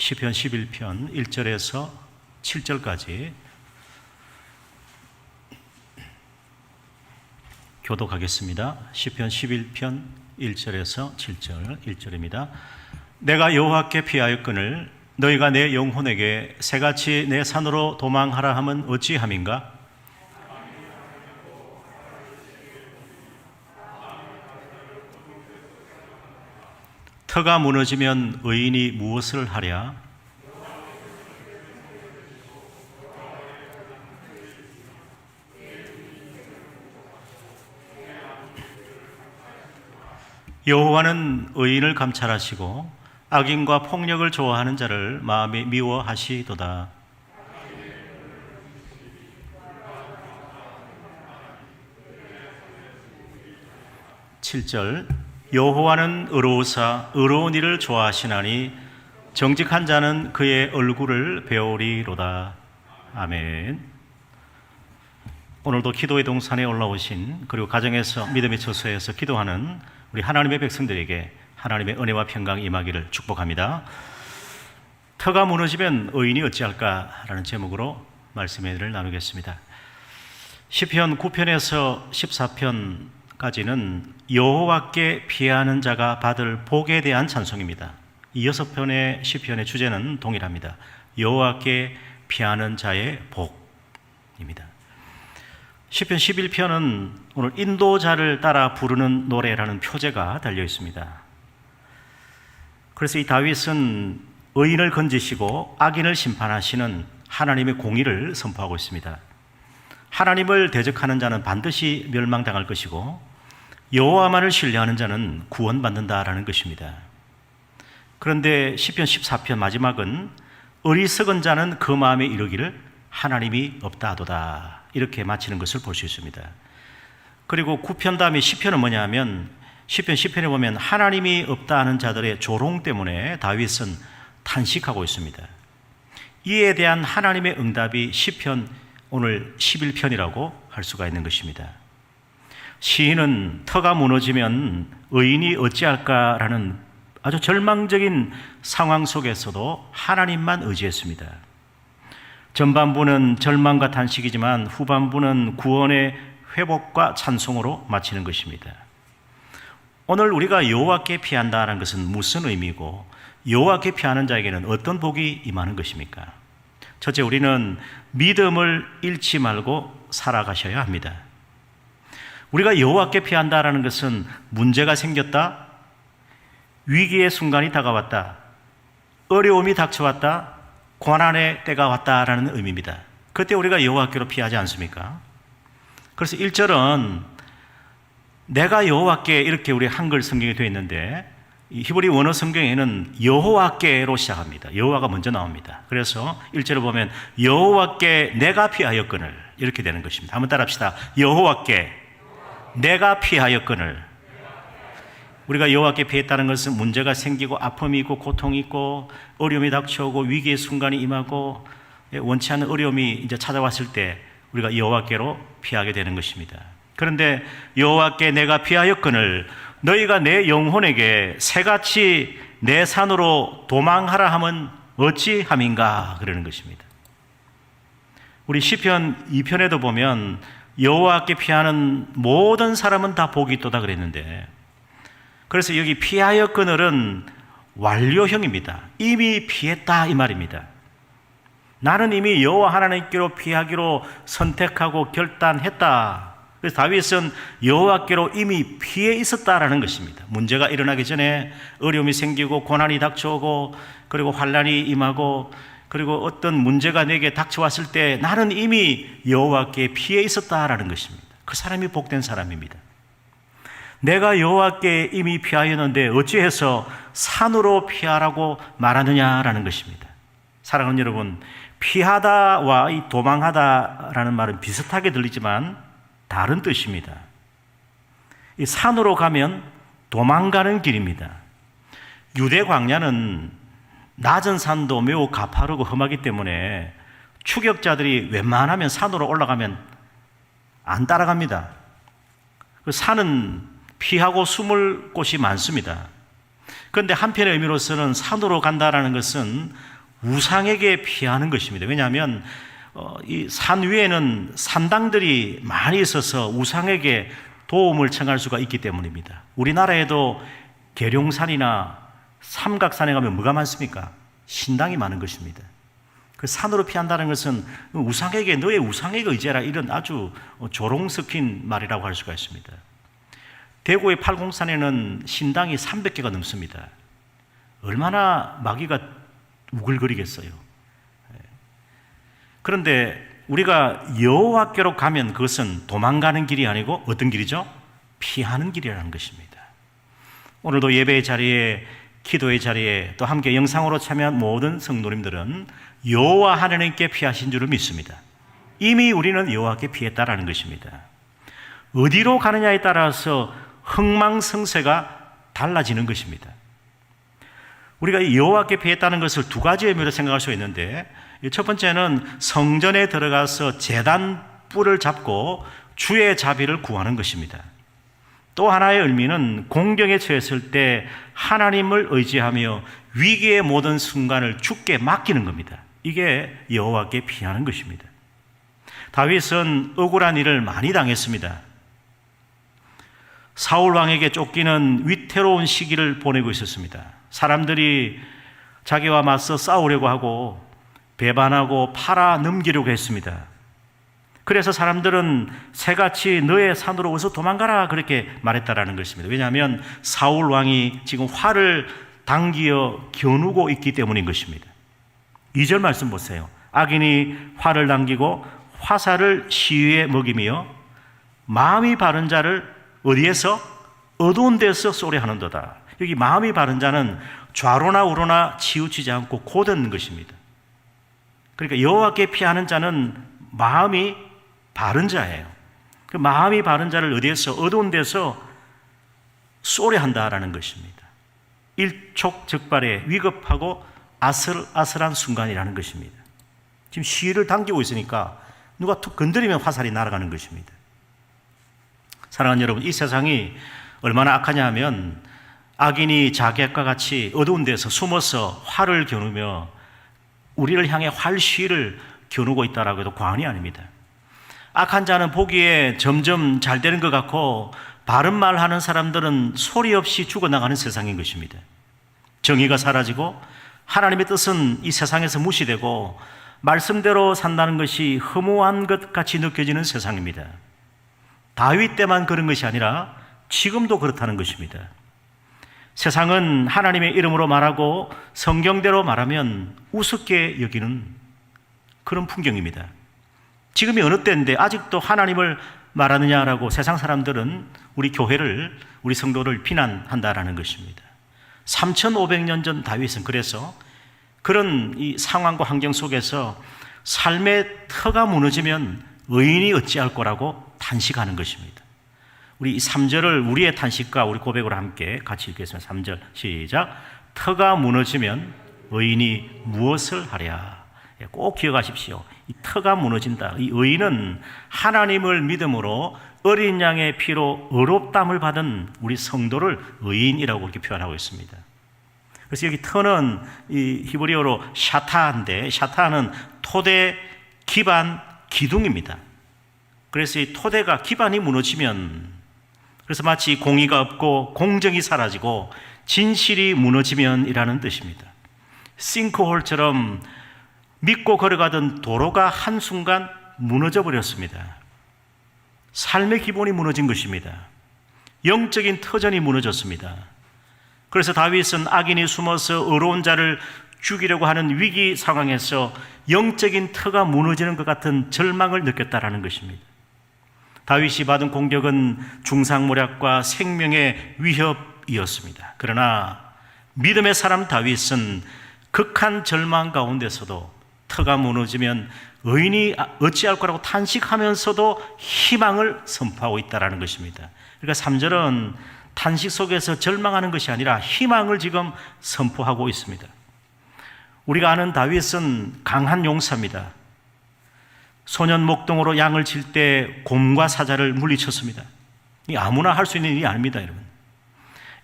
시편 11편 1절에서 7절까지 교독하겠습니다. 시편 11편 1절에서 7절 1절입니다. 내가 여호와께 피하였거늘 너희가 내 영혼에게 새같이 내 산으로 도망하라 함은 어찌함인가? 터가 무너지면 의인이 무엇을 하랴? 여호와는 의인을 감찰하시고 악인과 폭력을 좋아하는 자를 마음에 미워하시도다. 7절 여호와는 의로우사 의로운 일을 좋아하시나니 정직한 자는 그의 얼굴을 배우리로다. 아멘. 오늘도 기도의 동산에 올라오신 그리고 가정에서 믿음의 처소에서 기도하는 우리 하나님의 백성들에게 하나님의 은혜와 평강이 임하기를 축복합니다. 터가 무너지면 의인이 어찌할까라는 제목으로 말씀의 일을 나누겠습니다. 시편 9편에서 14편까지는 여호와께 피하는 자가 받을 복에 대한 찬송입니다. 이 6편의 시편의 주제는 동일합니다. 여호와께 피하는 자의 복입니다. 시편 11편은 오늘 인도자를 따라 부르는 노래라는 표제가 달려 있습니다. 그래서 이 다윗은 의인을 건지시고 악인을 심판하시는 하나님의 공의를 선포하고 있습니다. 하나님을 대적하는 자는 반드시 멸망당할 것이고 여호와만을 신뢰하는 자는 구원받는다라는 것입니다. 그런데 시편 14편 마지막은 어리석은 자는 그 마음에 이르기를 하나님이 없다 하도다 이렇게 마치는 것을 볼 수 있습니다. 그리고 9편 다음에 10편은 뭐냐 하면 시편 10편에 보면 하나님이 없다 하는 자들의 조롱 때문에 다윗은 탄식하고 있습니다. 이에 대한 하나님의 응답이 시편 오늘 11편이라고 할 수가 있는 것입니다. 시인은 터가 무너지면 의인이 어찌할까라는 아주 절망적인 상황 속에서도 하나님만 의지했습니다. 전반부는 절망과 탄식이지만 후반부는 구원의 회복과 찬송으로 마치는 것입니다. 오늘 우리가 여호와께 피한다는 것은 무슨 의미고 여호와께 피하는 자에게는 어떤 복이 임하는 것입니까? 첫째, 우리는 믿음을 잃지 말고 살아가셔야 합니다. 우리가 여호와께 피한다는 것은 문제가 생겼다, 위기의 순간이 다가왔다, 어려움이 닥쳐왔다, 고난의 때가 왔다라는 의미입니다. 그때 우리가 여호와께로 피하지 않습니까? 그래서 1절은 내가 여호와께 이렇게 우리 한글 성경에 되어 있는데 히브리 원어 성경에는 여호와께로 시작합니다. 여호와가 먼저 나옵니다. 그래서 1절을 보면 여호와께 내가 피하였거늘 이렇게 되는 것입니다. 한번 따라합시다. 여호와께 내가 피하였거늘. 우리가 여호와께 피했다는 것은 문제가 생기고 아픔이 있고 고통이 있고 어려움이 닥쳐오고 위기의 순간이 임하고 원치 않는 어려움이 이제 찾아왔을 때 우리가 여호와께로 피하게 되는 것입니다. 그런데 여호와께 내가 피하였거늘 너희가 내 영혼에게 새같이 내 산으로 도망하라 함은 어찌함인가 그러는 것입니다. 우리 시편 2편에도 보면 여호와께 피하는 모든 사람은 다 복이 있도다 그랬는데 그래서 여기 피하였거늘은 완료형입니다. 이미 피했다 이 말입니다. 나는 이미 여호와 하나님께로 피하기로 선택하고 결단했다. 그래서 다윗은 여호와께로 이미 피해 있었다라는 것입니다. 문제가 일어나기 전에 어려움이 생기고 고난이 닥쳐오고 그리고 환난이 임하고 그리고 어떤 문제가 내게 닥쳐왔을 때 나는 이미 여호와께 피해 있었다라는 것입니다. 그 사람이 복된 사람입니다. 내가 여호와께 이미 피하였는데 어찌해서 산으로 피하라고 말하느냐라는 것입니다. 사랑하는 여러분, 피하다와 이 도망하다라는 말은 비슷하게 들리지만 다른 뜻입니다. 이 산으로 가면 도망가는 길입니다. 유대 광야는 낮은 산도 매우 가파르고 험하기 때문에 추격자들이 웬만하면 산으로 올라가면 안 따라갑니다. 그 산은 피하고 숨을 곳이 많습니다. 그런데 한편의 의미로서는 산으로 간다라는 것은 우상에게 피하는 것입니다. 왜냐하면 이 산 위에는 산당들이 많이 있어서 우상에게 도움을 청할 수가 있기 때문입니다. 우리나라에도 계룡산이나 삼각산에 가면 뭐가 많습니까? 신당이 많은 것입니다. 그 산으로 피한다는 것은 우상에게, 너의 우상에게 의지해라, 이런 아주 조롱 섞인 말이라고 할 수가 있습니다. 대구의 팔공산에는 신당이 300개가 넘습니다. 얼마나 마귀가 우글거리겠어요. 그런데 우리가 여호와께로 가면 그것은 도망가는 길이 아니고 어떤 길이죠? 피하는 길이라는 것입니다. 오늘도 예배의 자리에, 기도의 자리에, 또 함께 영상으로 참여한 모든 성도님들은 여호와 하나님께 피하신 줄을 믿습니다. 이미 우리는 여호와께 피했다라는 것입니다. 어디로 가느냐에 따라서 흥망성쇠가 달라지는 것입니다. 우리가 여호와께 피했다는 것을 두 가지 의미로 생각할 수 있는데, 첫 번째는 성전에 들어가서 제단 뿔을 잡고 주의 자비를 구하는 것입니다. 또 하나의 의미는 공경에 처했을 때 하나님을 의지하며 위기의 모든 순간을 주께 맡기는 겁니다. 이게 여호와께 피하는 것입니다. 다윗은 억울한 일을 많이 당했습니다. 사울 왕에게 쫓기는 위태로운 시기를 보내고 있었습니다. 사람들이 자기와 맞서 싸우려고 하고 배반하고 팔아 넘기려고 했습니다. 그래서 사람들은 새같이 너의 산으로 어서 도망가라, 그렇게 말했다라는 것입니다. 왜냐하면 사울 왕이 지금 활을 당기어 겨누고 있기 때문인 것입니다. 2절 말씀 보세요. 악인이 활을 당기고 화살을 시위에 먹이며 마음이 바른 자를 어디에서? 어두운 데서 쏘려 하는도다. 여기 마음이 바른 자는 좌로나 우로나 치우치지 않고 곧은 것입니다. 그러니까 여호와께 피하는 자는 마음이 바른 자예요. 그 마음이 바른 자를 어디에서? 어두운 데서 쏘려 한다라는 것입니다. 일촉즉발의 위급하고 아슬아슬한 순간이라는 것입니다. 지금 시위를 당기고 있으니까 누가 툭 건드리면 화살이 날아가는 것입니다. 사랑하는 여러분, 이 세상이 얼마나 악하냐 하면 악인이 자객과 같이 어두운 데서 숨어서 활을 겨누며 우리를 향해 활시위를 겨누고 있다라고 해도 과언이 아닙니다. 악한 자는 보기에 점점 잘 되는 것 같고 바른 말 하는 사람들은 소리 없이 죽어나가는 세상인 것입니다. 정의가 사라지고 하나님의 뜻은 이 세상에서 무시되고 말씀대로 산다는 것이 허무한 것 같이 느껴지는 세상입니다. 다윗 때만 그런 것이 아니라 지금도 그렇다는 것입니다. 세상은 하나님의 이름으로 말하고 성경대로 말하면 우습게 여기는 그런 풍경입니다. 지금이 어느 때인데 아직도 하나님을 말하느냐라고 세상 사람들은 우리 교회를, 우리 성도를 비난한다라는 것입니다. 3500년 전 다윗은 그래서 그런 이 상황과 환경 속에서 삶의 터가 무너지면 의인이 어찌할 거라고 탄식하는 것입니다. 우리 3절을 우리의 탄식과 우리 고백으로 함께 같이 읽겠습니다. 3절 시작. 터가 무너지면 의인이 무엇을 하랴. 꼭 기억하십시오. 이 터가 무너진다. 이 의인은 하나님을 믿음으로 어린 양의 피로 의롭다함을 받은 우리 성도를 의인이라고 이렇게 표현하고 있습니다. 그래서 여기 터는 이 히브리어로 샤타인데, 샤타는 토대, 기반, 기둥입니다. 그래서 이 토대가, 기반이 무너지면, 그래서 마치 공의가 없고 공정이 사라지고 진실이 무너지면 이라는 뜻입니다. 싱크홀처럼 믿고 걸어가던 도로가 한순간 무너져 버렸습니다. 삶의 기본이 무너진 것입니다. 영적인 터전이 무너졌습니다. 그래서 다윗은 악인이 숨어서 의로운 자를 죽이려고 하는 위기 상황에서 영적인 터가 무너지는 것 같은 절망을 느꼈다라는 것입니다. 다윗이 받은 공격은 중상모략과 생명의 위협이었습니다. 그러나 믿음의 사람 다윗은 극한 절망 가운데서도 터가 무너지면 의인이 어찌할 거라고 탄식하면서도 희망을 선포하고 있다는 것입니다. 그러니까 3절은 탄식 속에서 절망하는 것이 아니라 희망을 지금 선포하고 있습니다. 우리가 아는 다윗은 강한 용사입니다. 소년 목동으로 양을 칠 때 곰과 사자를 물리쳤습니다. 이 아무나 할 수 있는 일이 아닙니다, 여러분.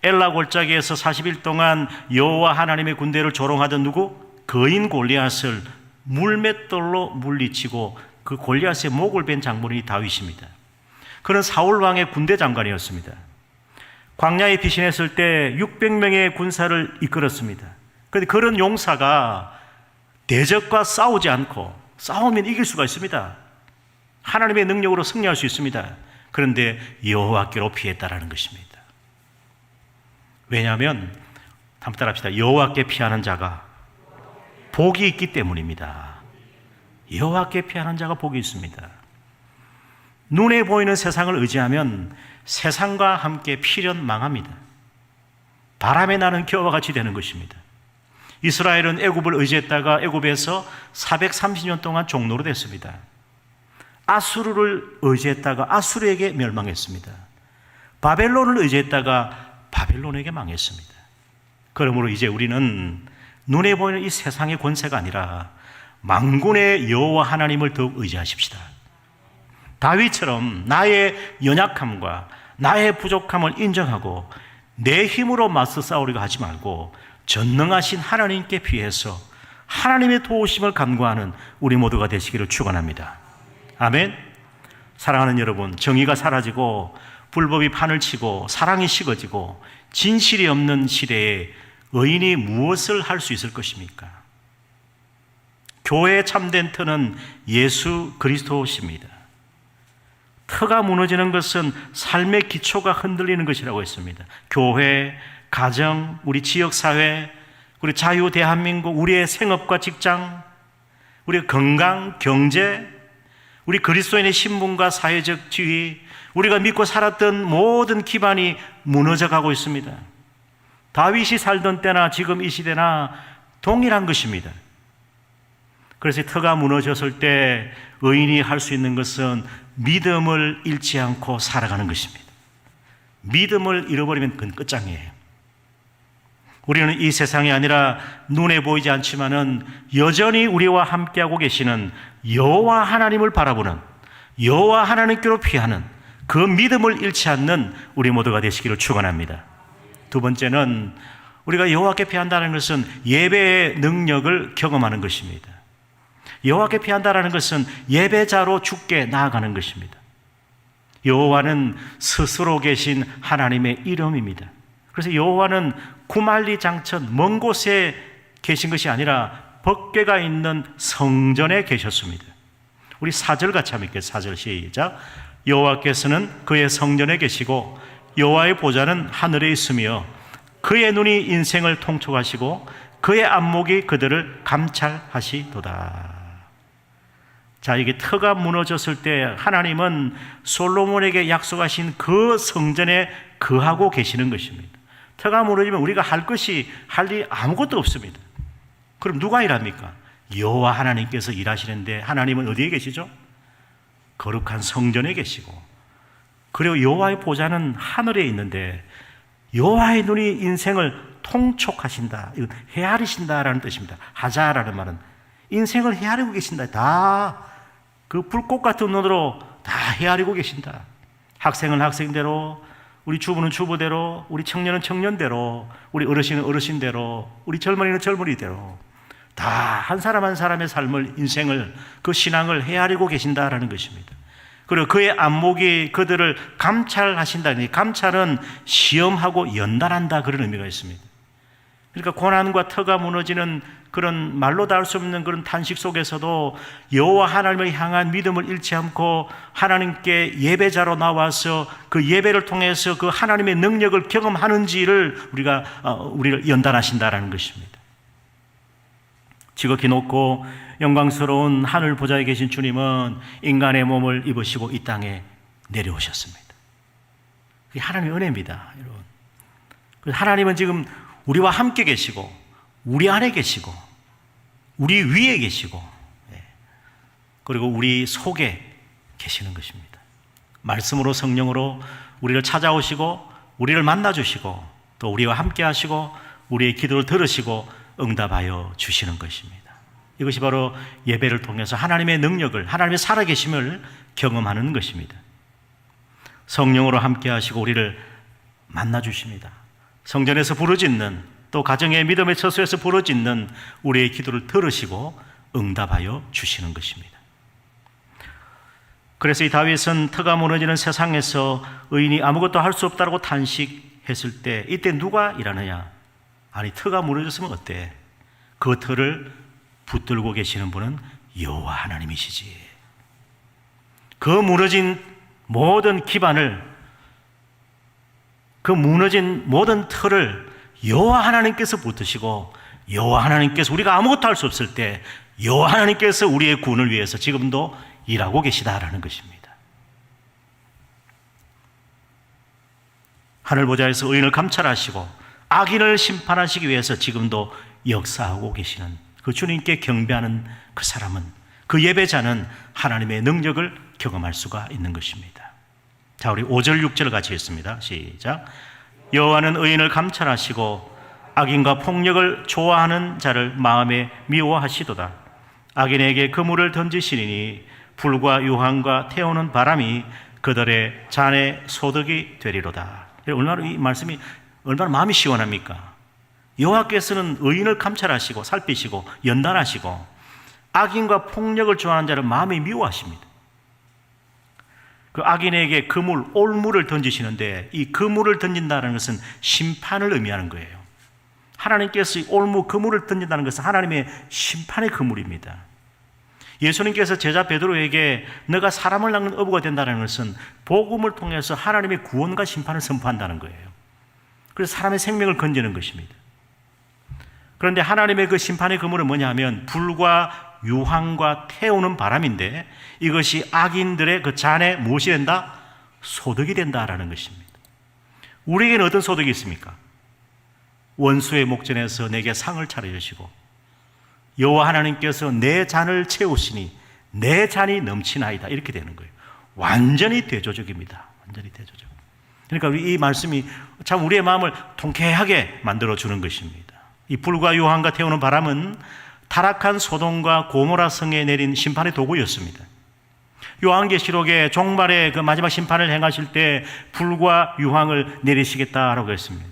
엘라 골짜기에서 40일 동안 여호와 하나님의 군대를 조롱하던 누구? 거인 골리앗을 물맷돌로 물리치고 그 골리앗의 목을 벤 장본인이 다윗입니다. 그는 사울 왕의 군대 장관이었습니다. 광야에 피신했을 때 600명의 군사를 이끌었습니다. 그런데 그런 용사가 대적과 싸우지 않고, 싸우면 이길 수가 있습니다. 하나님의 능력으로 승리할 수 있습니다. 그런데 여호와께로 피했다라는 것입니다. 왜냐하면 한번 따라합시다. 여호와께 피하는 자가 복이 있기 때문입니다. 여호와께 피하는 자가 복이 있습니다. 눈에 보이는 세상을 의지하면 세상과 함께 필연 망합니다. 바람에 나는 겨와 같이 되는 것입니다. 이스라엘은 애굽을 의지했다가 애굽에서 430년 동안 종노로 됐습니다. 아수르를 의지했다가 아수르에게 멸망했습니다. 바벨론을 의지했다가 바벨론에게 망했습니다. 그러므로 이제 우리는 눈에 보이는 이 세상의 권세가 아니라 만군의 여호와 하나님을 더욱 의지하십시다. 다윗처럼 나의 연약함과 나의 부족함을 인정하고 내 힘으로 맞서 싸우려고 하지 말고 전능하신 하나님께 피해서 하나님의 도우심을 간구하는 우리 모두가 되시기를 축원합니다. 아멘. 사랑하는 여러분, 정의가 사라지고 불법이 판을 치고 사랑이 식어지고 진실이 없는 시대에 의인이 무엇을 할 수 있을 것입니까? 교회의 참된 터는 예수 그리스도십니다. 터가 무너지는 것은 삶의 기초가 흔들리는 것이라고 했습니다. 교회, 가정, 우리 지역사회, 우리 자유 대한민국, 우리의 생업과 직장, 우리의 건강, 경제, 우리 그리스도인의 신분과 사회적 지위, 우리가 믿고 살았던 모든 기반이 무너져가고 있습니다. 다윗이 살던 때나 지금 이 시대나 동일한 것입니다. 그래서 터가 무너졌을 때 의인이 할 수 있는 것은 믿음을 잃지 않고 살아가는 것입니다. 믿음을 잃어버리면 그건 끝장이에요. 우리는 이 세상이 아니라 눈에 보이지 않지만은 여전히 우리와 함께하고 계시는 여호와 하나님을 바라보는, 여호와 하나님께로 피하는 그 믿음을 잃지 않는 우리 모두가 되시기를 축원합니다. 두 번째는 우리가 여호와께 피한다는 것은 예배의 능력을 경험하는 것입니다. 여호와께 피한다는 것은 예배자로 주께 나아가는 것입니다. 여호와는 스스로 계신 하나님의 이름입니다. 그래서 여호와는 구만리장천 먼 곳에 계신 것이 아니라 법궤가 있는 성전에 계셨습니다. 우리 4절 같이 한번 읽겠습니다. 4절 시작. 여호와께서는 그의 성전에 계시고 여호와의 보좌는 하늘에 있으며 그의 눈이 인생을 통촉하시고 그의 안목이 그들을 감찰하시도다. 자, 이게 터가 무너졌을 때 하나님은 솔로몬에게 약속하신 그 성전에 거하고 계시는 것입니다. 터가 무너지면 우리가 할 일이 아무것도 없습니다. 그럼 누가 일합니까? 여호와 하나님께서 일하시는데 하나님은 어디에 계시죠? 거룩한 성전에 계시고, 그리고 여호와의 보좌는 하늘에 있는데 여호와의 눈이 인생을 통촉하신다. 이건 헤아리신다라는 뜻입니다. 하자라는 말은 인생을 헤아리고 계신다. 다 그 불꽃 같은 눈으로 다 헤아리고 계신다. 학생은 학생대로, 우리 주부는 주부대로, 우리 청년은 청년대로, 우리 어르신은 어르신대로, 우리 젊은이는 젊은이대로 다 한 사람 한 사람의 삶을, 인생을, 그 신앙을 헤아리고 계신다라는 것입니다. 그리고 그의 안목이 그들을 감찰하신다. 감찰은 시험하고 연단한다, 그런 의미가 있습니다. 그러니까 고난과 터가 무너지는 그런 말로 닿을 수 없는 그런 탄식 속에서도 여호와 하나님을 향한 믿음을 잃지 않고 하나님께 예배자로 나와서 그 예배를 통해서 그 하나님의 능력을 경험하는지를 우리를 연단하신다라는 것입니다. 지극히 높고 영광스러운 하늘 보좌에 계신 주님은 인간의 몸을 입으시고 이 땅에 내려오셨습니다. 그게 하나님의 은혜입니다, 여러분. 하나님은 지금 우리와 함께 계시고, 우리 안에 계시고, 우리 위에 계시고, 그리고 우리 속에 계시는 것입니다. 말씀으로, 성령으로 우리를 찾아오시고, 우리를 만나주시고, 또 우리와 함께 하시고, 우리의 기도를 들으시고 응답하여 주시는 것입니다. 이것이 바로 예배를 통해서 하나님의 능력을, 하나님의 살아계심을 경험하는 것입니다. 성령으로 함께 하시고 우리를 만나주십니다. 성전에서 부르짖는 또 가정의 믿음의 처소에서 부르짖는 우리의 기도를 들으시고 응답하여 주시는 것입니다. 그래서 이 다윗은 터가 무너지는 세상에서 의인이 아무것도 할 수 없다고 탄식했을 때 이때 누가 일하느냐? 아니, 터가 무너졌으면 어때? 그 터를 붙들고 계시는 분은 여호와 하나님이시지. 그 무너진 모든 기반을, 그 무너진 모든 터를 여호와 하나님께서 붙드시고, 여호와 하나님께서 우리가 아무것도 할 수 없을 때 여호와 하나님께서 우리의 구원을 위해서 지금도 일하고 계시다라는 것입니다. 하늘 보좌에서 의인을 감찰하시고 악인을 심판하시기 위해서 지금도 역사하고 계시는 그 주님께 경배하는 그 사람은, 그 예배자는 하나님의 능력을 경험할 수가 있는 것입니다. 자, 우리 5절 6절 같이 읽습니다. 시작. 여호와는 의인을 감찰하시고 악인과 폭력을 좋아하는 자를 마음에 미워하시도다. 악인에게 그물을 던지시리니 불과 유황과 태우는 바람이 그들의 잔의 소득이 되리로다. 얼마나 이 말씀이 얼마나 마음이 시원합니까? 여호와께서는 의인을 감찰하시고 살피시고 연단하시고 악인과 폭력을 좋아하는 자를 마음에 미워하십니다. 그 악인에게 그물, 올물을 던지시는데 이 그물을 던진다는 것은 심판을 의미하는 거예요. 하나님께서 이 올무, 그물을 던진다는 것은 하나님의 심판의 그물입니다. 예수님께서 제자 베드로에게 너가 사람을 낚는 어부가 된다는 것은 복음을 통해서 하나님의 구원과 심판을 선포한다는 거예요. 그래서 사람의 생명을 건지는 것입니다. 그런데 하나님의 그 심판의 그물은 뭐냐 하면 불과 유황과 태우는 바람인데 이것이 악인들의 그 잔에 무엇이 된다? 소득이 된다라는 것입니다. 우리에게는 어떤 소득이 있습니까? 원수의 목전에서 내게 상을 차려주시고 여호와 하나님께서 내 잔을 채우시니 내 잔이 넘치나이다, 이렇게 되는 거예요. 완전히 대조적입니다. 완전히 대조적. 그러니까 이 말씀이 참 우리의 마음을 통쾌하게 만들어주는 것입니다. 이 불과 유황과 태우는 바람은 타락한 소돔과 고모라 성에 내린 심판의 도구였습니다. 요한계시록의 종말의 그 마지막 심판을 행하실 때 불과 유황을 내리시겠다라고 했습니다.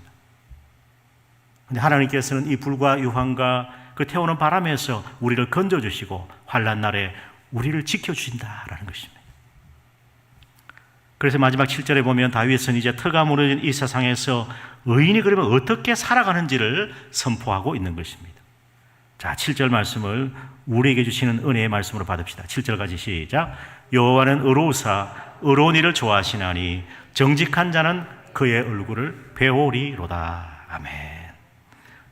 그런데 하나님께서는 이 불과 유황과 그 태우는 바람에서 우리를 건져주시고 환난 날에 우리를 지켜주신다라는 것입니다. 그래서 마지막 7절에 보면 다윗은 이제 터가 무너진 이 세상에서 의인이 그러면 어떻게 살아가는지를 선포하고 있는 것입니다. 자, 7절 말씀을 우리에게 주시는 은혜의 말씀으로 받읍시다. 7절까지 시작. 여호와는 의로우사 의로운 일을 좋아하시나니 정직한 자는 그의 얼굴을 배우리로다. 아멘.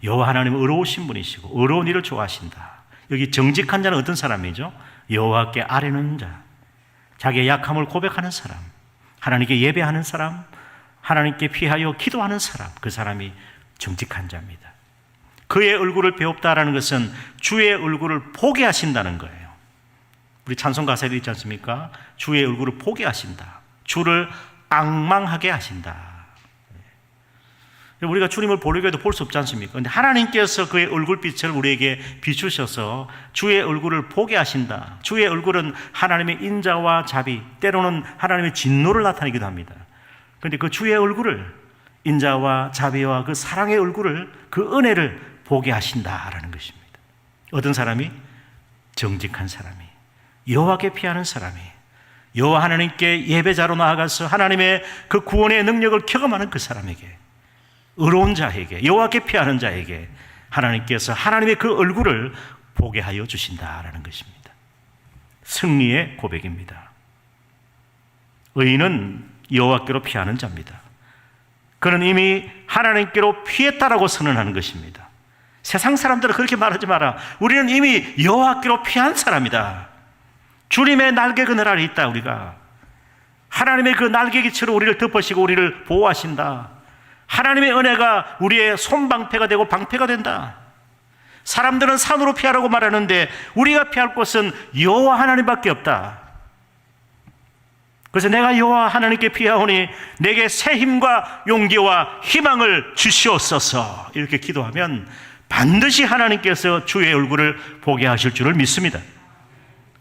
여호와 하나님은 의로우신 분이시고 의로운 일을 좋아하신다. 여기 정직한 자는 어떤 사람이죠? 여호와께 아뢰는 자, 자기의 약함을 고백하는 사람, 하나님께 예배하는 사람, 하나님께 피하여 기도하는 사람, 그 사람이 정직한 자입니다. 그의 얼굴을 배웁다라는 것은 주의 얼굴을 보게 하신다는 거예요. 우리 찬송 가사에도 있지 않습니까? 주의 얼굴을 보게 하신다. 주를 앙망하게 하신다. 우리가 주님을 보려고 해도 볼 수 없지 않습니까? 그런데 하나님께서 그의 얼굴빛을 우리에게 비추셔서 주의 얼굴을 보게 하신다. 주의 얼굴은 하나님의 인자와 자비, 때로는 하나님의 진노를 나타내기도 합니다. 그런데 그 주의 얼굴을, 인자와 자비와 그 사랑의 얼굴을, 그 은혜를 보게 하신다라는 것입니다. 어떤 사람이? 정직한 사람이, 여호와께 피하는 사람이, 여호와 하나님께 예배자로 나아가서 하나님의 그 구원의 능력을 경험하는 그 사람에게, 의로운 자에게, 여호와께 피하는 자에게 하나님께서 하나님의 그 얼굴을 보게 하여 주신다라는 것입니다. 승리의 고백입니다. 의인은 여호와께로 피하는 자입니다. 그는 이미 하나님께로 피했다라고 선언하는 것입니다. 세상 사람들은 그렇게 말하지 마라. 우리는 이미 여호와께로 피한 사람이다. 주님의 날개 그늘 아래 있다. 우리가 하나님의 그 날개깃으로 우리를 덮으시고 우리를 보호하신다. 하나님의 은혜가 우리의 손방패가 되고 방패가 된다. 사람들은 산으로 피하라고 말하는데 우리가 피할 곳은 여호와 하나님밖에 없다. 그래서 내가 여호와 하나님께 피하오니 내게 새 힘과 용기와 희망을 주시옵소서, 이렇게 기도하면 반드시 하나님께서 주의 얼굴을 보게 하실 줄을 믿습니다.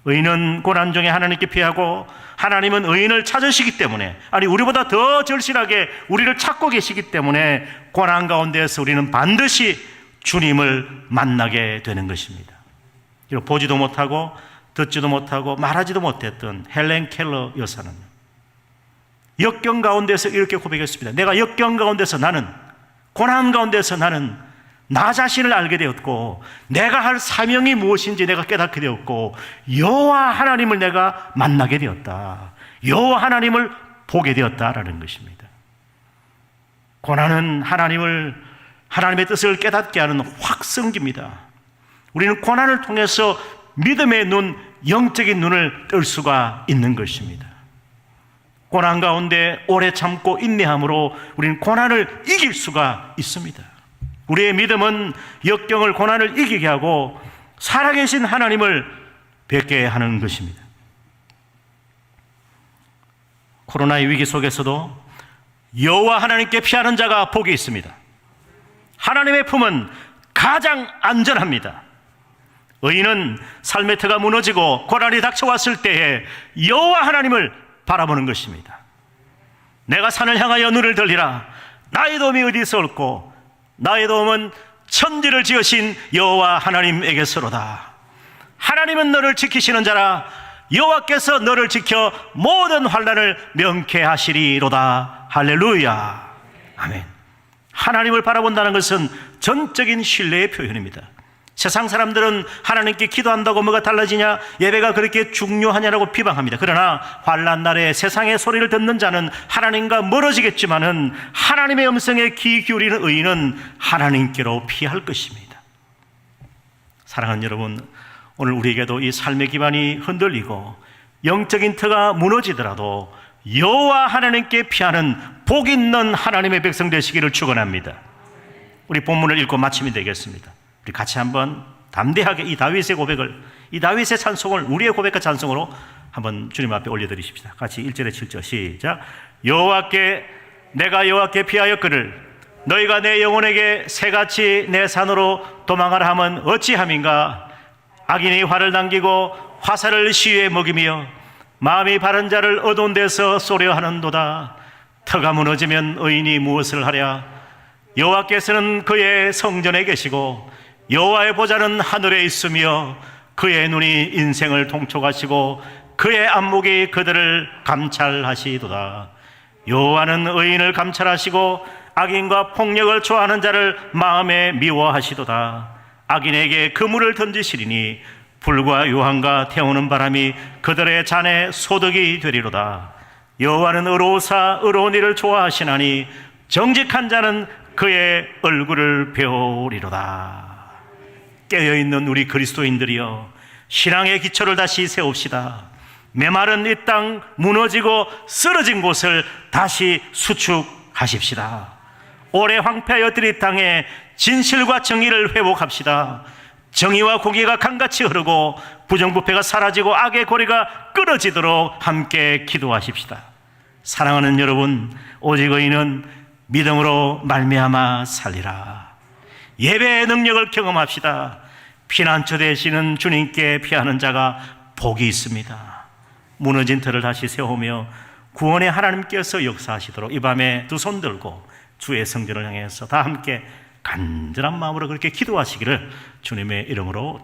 의인은 고난 중에 하나님께 피하고 하나님은 의인을 찾으시기 때문에, 아니 우리보다 더 절실하게 우리를 찾고 계시기 때문에 고난 가운데에서 우리는 반드시 주님을 만나게 되는 것입니다. 보지도 못하고 듣지도 못하고 말하지도 못했던 헬렌 켈러 여사는 역경 가운데서 이렇게 고백했습니다. 내가 역경 가운데서, 나는 고난 가운데서 나는 나 자신을 알게 되었고 내가 할 사명이 무엇인지 내가 깨닫게 되었고 여호와 하나님을 내가 만나게 되었다, 여호와 하나님을 보게 되었다라는 것입니다. 고난은 하나님의 뜻을 깨닫게 하는 확성기입니다. 우리는 고난을 통해서 믿음의 눈, 영적인 눈을 뜰 수가 있는 것입니다. 고난 가운데 오래 참고 인내함으로 우리는 고난을 이길 수가 있습니다. 우리의 믿음은 역경을, 고난을 이기게 하고 살아계신 하나님을 뵙게 하는 것입니다. 코로나의 위기 속에서도 여호와 하나님께 피하는 자가 복이 있습니다. 하나님의 품은 가장 안전합니다. 의인은 삶의 터가 무너지고 고난이 닥쳐왔을 때에 여호와 하나님을 바라보는 것입니다. 내가 산을 향하여 눈을 들리라. 나의 도움이 어디서 올꼬? 나의 도움은 천지를 지으신 여호와 하나님에게서로다. 하나님은 너를 지키시는 자라. 여호와께서 너를 지켜 모든 환난을 명쾌하시리로다. 할렐루야. 아멘. 하나님을 바라본다는 것은 전적인 신뢰의 표현입니다. 세상 사람들은 하나님께 기도한다고 뭐가 달라지냐, 예배가 그렇게 중요하냐라고 비방합니다. 그러나 환난 날에 세상의 소리를 듣는 자는 하나님과 멀어지겠지만은 하나님의 음성에 귀 기울이는 의인은 하나님께로 피할 것입니다. 사랑하는 여러분, 오늘 우리에게도 이 삶의 기반이 흔들리고 영적인 터가 무너지더라도 여호와 하나님께 피하는 복 있는 하나님의 백성 되시기를 축원합니다. 우리 본문을 읽고 마치면 되겠습니다. 우리 같이 한번 담대하게 이 다윗의 고백을, 이 다윗의 찬송을 우리의 고백과 찬송으로 한번 주님 앞에 올려드리십시다. 같이 1절에 7절 시작. 내가 여호와께 피하였거늘 너희가 내 영혼에게 새같이 내 산으로 도망하라 함은 어찌함인가. 악인이 활을 당기고 화살을 시위에 먹이며 마음이 바른 자를 어두운 데서 쏘려 하는도다. 터가 무너지면 의인이 무엇을 하랴. 여호와께서는 그의 성전에 계시고 여호와의 보좌는 하늘에 있으며 그의 눈이 인생을 통촉하시고 그의 안목이 그들을 감찰하시도다. 여호와는 의인을 감찰하시고 악인과 폭력을 좋아하는 자를 마음에 미워하시도다. 악인에게 그물을 던지시리니 불과 유황과 태우는 바람이 그들의 잔에 소득이 되리로다. 여호와는 의로우사 의로운 일을 좋아하시나니 정직한 자는 그의 얼굴을 배우리로다. 깨어있는 우리 그리스도인들이여, 신앙의 기초를 다시 세웁시다. 메마른 이 땅, 무너지고 쓰러진 곳을 다시 수축하십시다. 오래 황폐하였던 이 땅에 진실과 정의를 회복합시다. 정의와 공의가 강같이 흐르고 부정부패가 사라지고 악의 고리가 끊어지도록 함께 기도하십시다. 사랑하는 여러분, 오직 의인은 믿음으로 말미암아 살리라. 예배의 능력을 경험합시다. 피난처 되시는 주님께 피하는 자가 복이 있습니다. 무너진 터를 다시 세우며 구원의 하나님께서 역사하시도록 이 밤에 두 손 들고 주의 성전을 향해서 다 함께 간절한 마음으로 그렇게 기도하시기를 주님의 이름으로